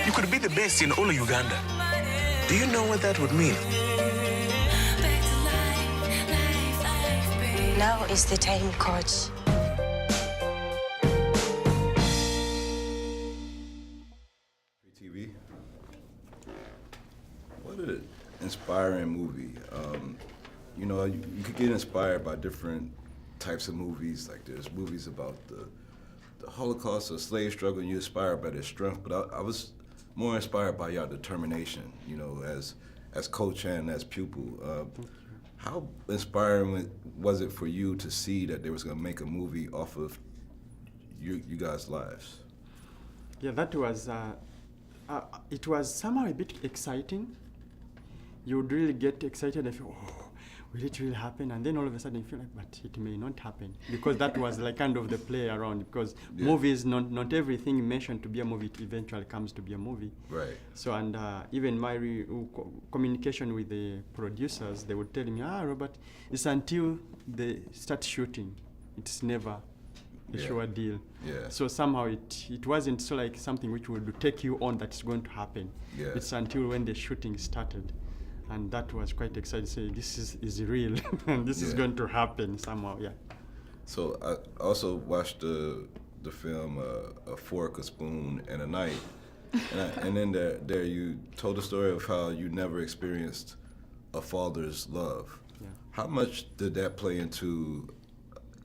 You could be the best in all of Uganda. Do you know what that would mean? Now is the time, coach. TV. What an inspiring movie. You know, you could get inspired by different types of movies. Like there's movies about the Holocaust or slave struggle, and you're inspired by their strength. But I was more inspired by your determination, you know, as coach and as pupil. How inspiring was it for you to see that they was going to make a movie off of you guys' lives? Yeah, that was, it was somehow a bit exciting. You would really get excited and feel, oh, will it really happen? And then all of a sudden you feel like, but it may not happen. Because that was like kind of the play around. Because movies, not everything mentioned to be a movie, it eventually comes to be a movie. Right. So, and even my communication with the producers, they would tell me, Robert, it's until they start shooting. It's never a sure deal. Yeah. So somehow it wasn't so like something which would take you on that's going to happen. Yeah. It's until when the shooting started. And that was quite exciting. Say this is real, and this is going to happen somehow. Yeah. So I also watched the film A Fork, a Spoon, and a Knife, and then there you told the story of how you never experienced a father's love. Yeah. How much did that play into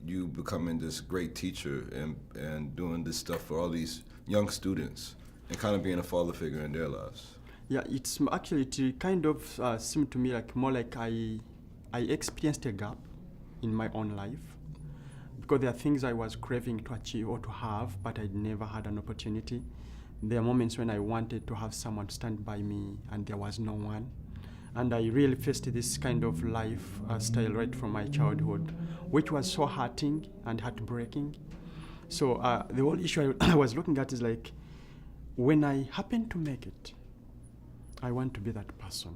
you becoming this great teacher and doing this stuff for all these young students and kind of being a father figure in their lives? Yeah, it's actually, it kind of seemed to me like more like I experienced a gap in my own life because there are things I was craving to achieve or to have, but I'd never had an opportunity. There are moments when I wanted to have someone stand by me and there was no one. And I really faced this kind of life style right from my childhood, which was so hurting and heartbreaking. So the whole issue I was looking at is like, when I happen to make it, I want to be that person.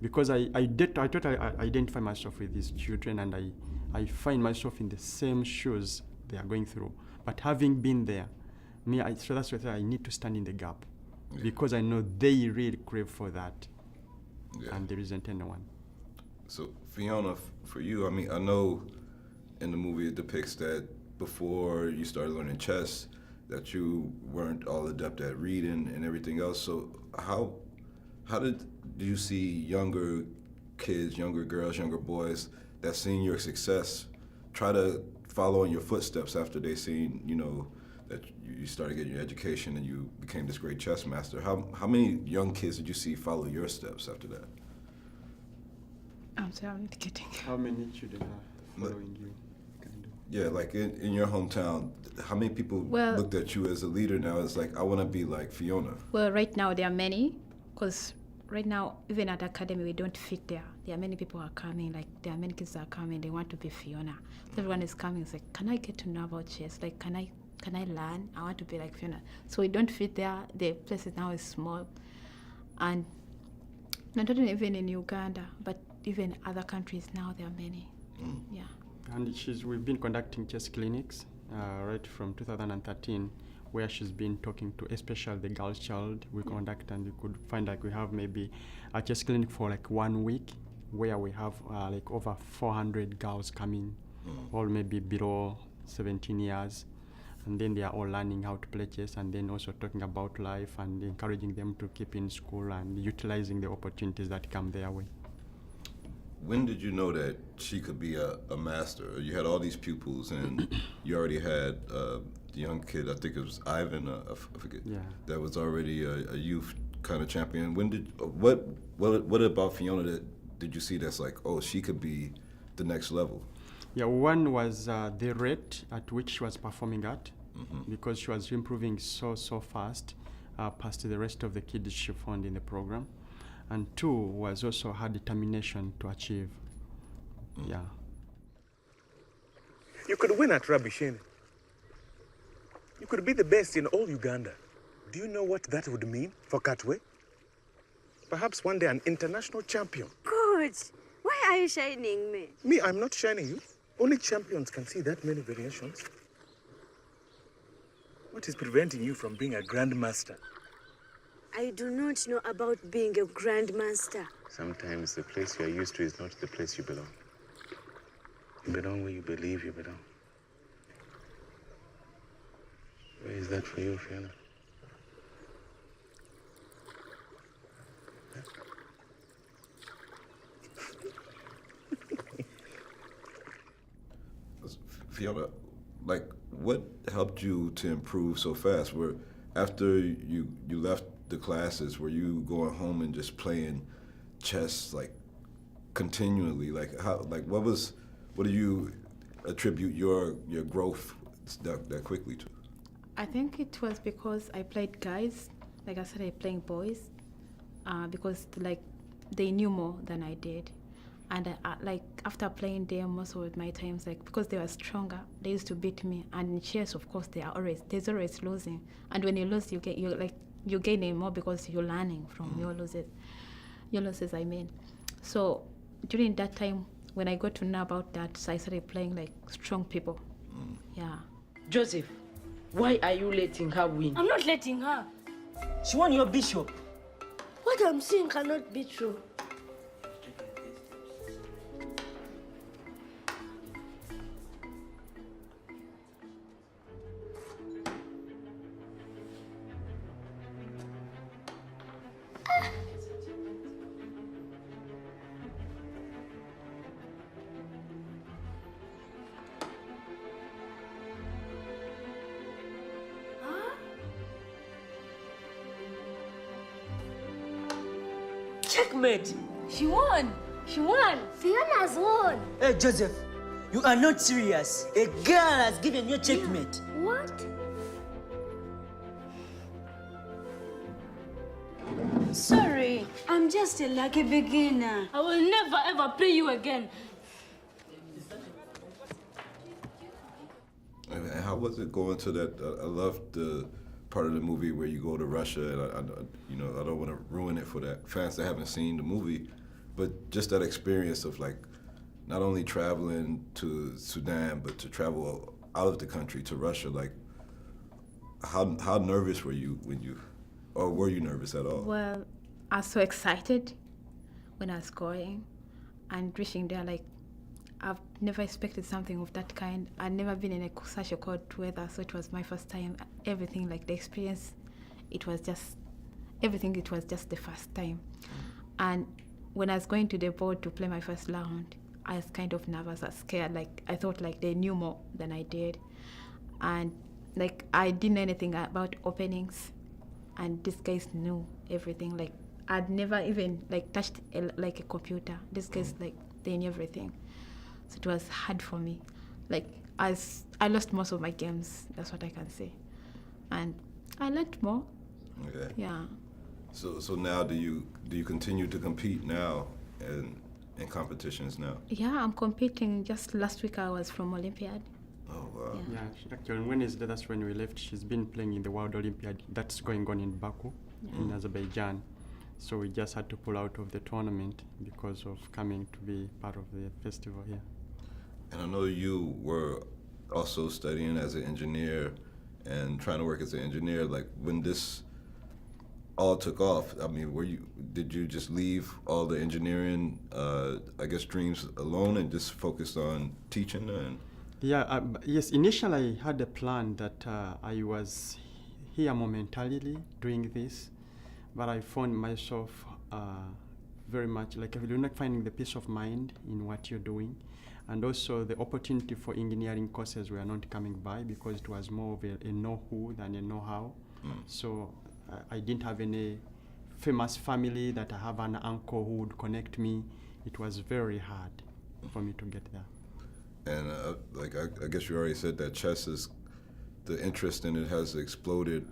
Because I thought I identify myself with these children and I find myself in the same shoes they are going through. But having been there, so that's why I need to stand in the gap. Yeah. Because I know they really crave for that. Yeah. And there isn't anyone. So Fiona, for you, I mean, I know in the movie it depicts that before you started learning chess, that you weren't all adept at reading and everything else. So how do you see younger kids, younger girls, younger boys that seen your success try to follow in your footsteps after they seen, you know, that you started getting your education and you became this great chess master? How many young kids did you see follow your steps after that? I'm sorry, I'm not getting. How many children are following you? Yeah, like in your hometown, how many people looked at you as a leader now as like, I want to be like Fiona? Well, right now there are many, because right now, even at academy, we don't fit there. There are many people who are coming, like there are many kids that are coming, they want to be Fiona. So everyone is coming, it's like, can I get to know about chess? Like, can I learn? I want to be like Fiona. So we don't fit there. The place now is small. And not only even in Uganda, but even other countries now, there are many. Yeah. And we've been conducting chess clinics right from 2013, where she's been talking to especially the girl child. We conduct, and we could find like we have maybe a chess clinic for like 1 week, where we have like over 400 girls coming, all maybe below 17 years. And then they are all learning how to play chess, and then also talking about life and encouraging them to keep in school and utilizing the opportunities that come their way. When did you know that she could be a master? You had all these pupils, and you already had the young kid, I think it was Ivan, I forget, that was already a youth kind of champion. What about Fiona that did you see that's like, oh, she could be the next level? Yeah, one was the rate at which she was performing at, because she was improving so fast past the rest of the kids she found in the program. And two was also her determination to achieve. Yeah. You could win at Rabishene. You could be the best in all Uganda. Do you know what that would mean for Katwe? Perhaps one day an international champion. Coach, why are you shining me? Me, I'm not shining you. Only champions can see that many variations. What is preventing you from being a grandmaster? I do not know about being a grandmaster. Sometimes the place you are used to is not the place you belong. You belong where you believe you belong. Where is that for you, Fiona? Fiona, like, what helped you to improve so fast? Where after you left the classes, were you going home and just playing chess like continually? Like what do you attribute your growth that quickly to? I think it was because I played guys. Like I started playing boys, because like they knew more than I did, and like after playing them most of my times, like because they were stronger, they used to beat me. And in chess, of course, there's always losing, and when you lose, you're gaining more because you're learning from your losses. Your losses, I mean. So during that time, when I got to know about that, so I started playing like strong people. Yeah. Joseph, why are you letting her win? I'm not letting her. She won your bishop. What I'm saying cannot be true. Checkmate. She won. She won. Fiona's won. Hey, Joseph, you are not serious. A girl has given you checkmate. What? Sorry, I'm just a lucky beginner. I will never ever play you again. And how was it going to that? I loved the part of the movie where you go to Russia, and I don't want to ruin it for that fans that haven't seen the movie, but just that experience of like not only traveling to Sudan, but to travel out of the country to Russia. Like, how nervous were you or were you nervous at all? Well, I was so excited when I was going and reaching there. Like, I've never expected something of that kind. I'd never been in such a cold weather, so it was my first time. Everything, like the experience, it was just the first time. And when I was going to the board to play my first round, I was kind of nervous, I was scared. Like, I thought like they knew more than I did. And like, I didn't know anything about openings, and these guys knew everything. Like, I'd never even like touched a computer. These guys, like, they knew everything. So it was hard for me. Like, I lost most of my games, that's what I can say. And I learned more. Okay. Yeah. So now do you continue to compete now in competitions now? Yeah, I'm competing. Just last week I was from Olympiad. Oh wow. Yeah. Yeah, actually on Wednesday, that's when we left. She's been playing in the World Olympiad that's going on in Baku, in Azerbaijan. So we just had to pull out of the tournament because of coming to be part of the festival here. And I know you were also studying as an engineer and trying to work as an engineer. Like, when this all took off, I mean, did you just leave all the engineering, I guess, dreams alone and just focus on teaching? And Yeah, yes, initially I had a plan that I was here momentarily doing this, but I found myself very much like you're not finding the peace of mind in what you're doing. And also the opportunity for engineering courses were not coming by because it was more of a know-who than a know-how. So I didn't have any famous family that I have an uncle who would connect me. It was very hard for me to get there. And like I guess you already said that chess the interest in it has exploded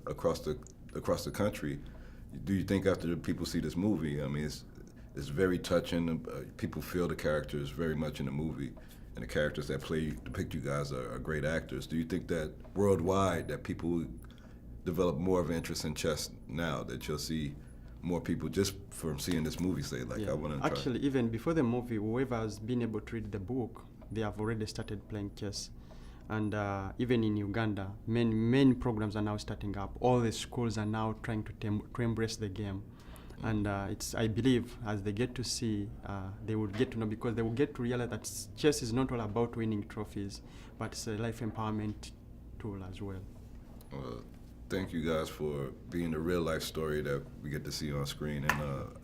across the country. Do you think after people see this movie, I mean, it's very touching. People feel the characters very much in the movie, and the characters that depict you guys are great actors. Do you think that worldwide that people develop more of an interest in chess now, that you'll see more people just from seeing this movie say, like, I want to try? Actually, even before the movie, whoever has been able to read the book, they have already started playing chess. And even in Uganda, many programs are now starting up. All the schools are now trying to embrace the game. And I believe, as they get to see, they will get to know, because they will get to realize that chess is not all about winning trophies, but it's a life empowerment tool as well. Well, thank you guys for being the real life story that we get to see on screen, and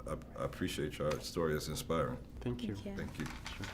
I appreciate your story. It's inspiring. Thank you. Thank you. Thank you. Sure.